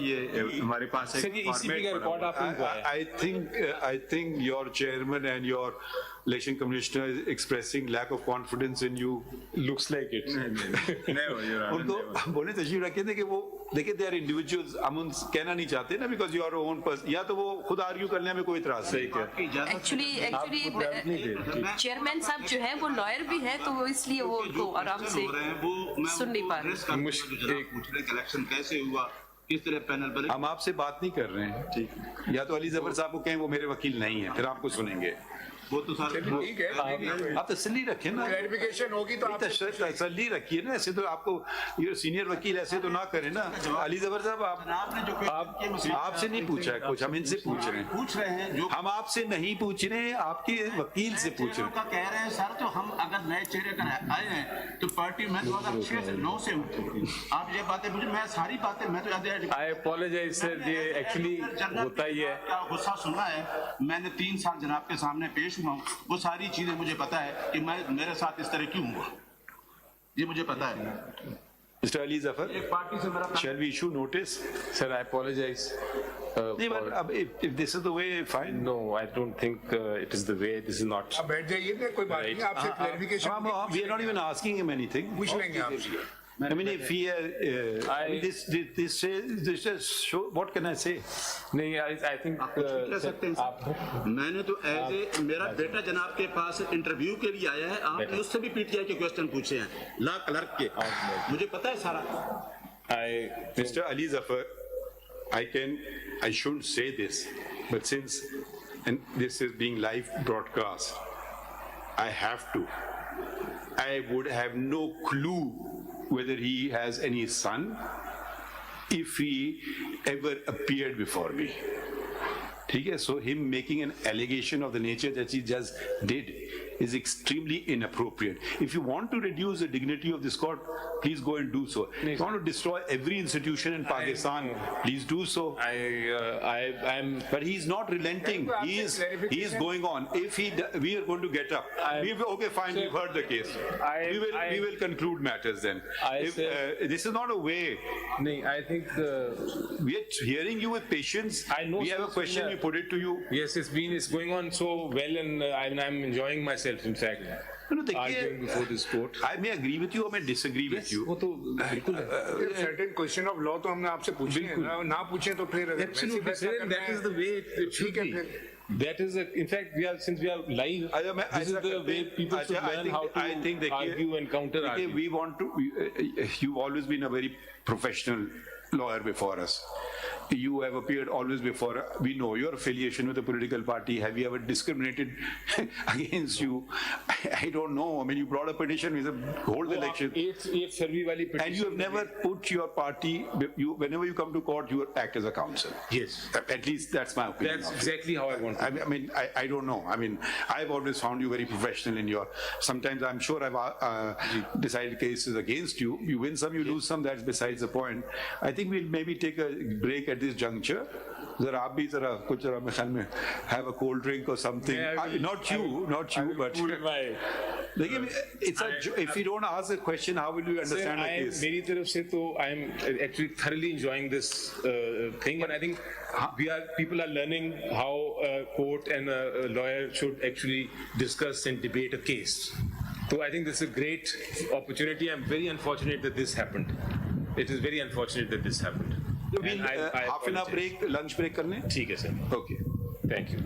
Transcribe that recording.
ये हमारे पास एक सर ये ECB का रिकॉर्ड आपने हुआ है। I think your chairman and your election commissioner is expressing lack of confidence in you. Looks like it. Never, Your Honor, उनको बोले तशरीफ रखे थे कि वो देखिए they are individuals, हम उन कहना नहीं चाहते ना because you are your own person, या तो वो खुद आर्ग्यू करने में कोई इतराज नहीं। एक्चुअली चेयरमैन साहब जो है वो लॉयर भी है, तो वो इसलिए वो उनको आराम से सुन नहीं पा रहे। इलेक्शन कैसे हुआ, किस तरह पैनल बने। हम आपसे बात नहीं कर रहे हैं, ठीक, या तो अली जफर साहब को कहें वो मेरे वकील नहीं है, फिर आपको सुनेंगे। वो तो सारे ठीक है, आप तसल्ली रखें ना, क्लैरिफिकेशन होगी तो आप तसल्ली रखिए ना, ऐसे तो आपको ये सीनियर वकील ऐसे तो ना करें ना। अली जफर साहब आपने जो आपसे नहीं पूछा है कुछ, हम इनसे पूछ रहे हैं जो हम आपसे नहीं पूछ रहे हैं, आपके वकील से पूछ रहे हैं। कह रहे हैं सर, तो हम अगर नए चेहरे कर आए हैं तो पार्टी में 2006 से 9 से आप ये बातें मुझे, मैं सारी बातें मैं तो I apologize sir, ये एक्चुअली होता ही है। गुस्सा सुना है, मैंने 3 साल जनाब के सामने पेश हुआ हूँ, वो सारी चीजें मुझे पता है कि मैं मेरे साथ इस तरह क्यों हुआ, ये मुझे पता है। Mr. Ali Zafar, एक पार्टी से मेरा shall we issue notice? Sir, I apologize. नहीं, but अब if this is the way, fine. No, I don't think it is the way. This is not. आप बैठ जाइए ना, कोई बात नहीं, आपसे clarification We are not even asking him anything. पूछ लेंगे आपसे। I mean, if he, I mean, this just show. What can I say? नहीं, I think कह सकते हैं। मैंने तो एज ए मेरा बेटा जनाब के पास इंटरव्यू के लिए आया है, आपने उससे भी पीटीआई के क्वेश्चन पूछे हैं, लॉ क्लर्क के, मुझे पता है सारा। Mr. Ali Zafar, I shouldn't say this, but since and this is being live broadcast, I have to. I would have no clue whether he has any son if he ever appeared before me. ठीक है, so him making an allegation of the nature that he just did is extremely inappropriate. If you want to reduce the dignity of this court, please go and do so. If you want to destroy every institution in Pakistan, please do so. But he's not relenting. He is going on. If we are going to get up. Okay, fine. We've heard the case. We will conclude matters then. This is not a way. नहीं, I think we are hearing you with patience. I know. We have a question. We put it to you. Yes, it's going on so well, and I'm enjoying myself. In fact, arguing before this court. I may agree with you or may disagree with you. वो तो बिल्कुल है। certain question of law तो हमने आपसे पूछे हैं ना पूछे तो फिर Absolutely, sir, and that is the way it should be. That is, in fact, since we are live, this is the way people should learn how to argue and counter argue. We want to. You've always been a very professional lawyer before us. You have appeared always before. We know your affiliation with a political party. Have you ever discriminated against you? I don't know. I mean, you brought a petition with a whole election. Eighth February wali petition. And you have never put your party. Whenever you come to court, you act as a counsel. Yes. At least that's my opinion. That's exactly how I want. I mean, I don't know. I mean, I've always found you very professional in your. Sometimes I'm sure I've decided cases against you. You win some, you lose some. That's besides the point. I think we'll maybe take a break at this juncture. जरा आप भी जरा कुछ जरा मेरे ख्याल में have a cold drink or something. Not you, but देखिए, if you don't ask a question, how will you understand a case? मेरी तरफ से तो I am actually thoroughly enjoying this thing, and I think people are learning how a court and a lawyer should actually discuss and debate a case. So I think this is a great opportunity. I'm very unfortunate that this happened. It is very unfortunate that this happened. Half an hour break, lunch break करने? ठीक है sir. Okay. Thank you.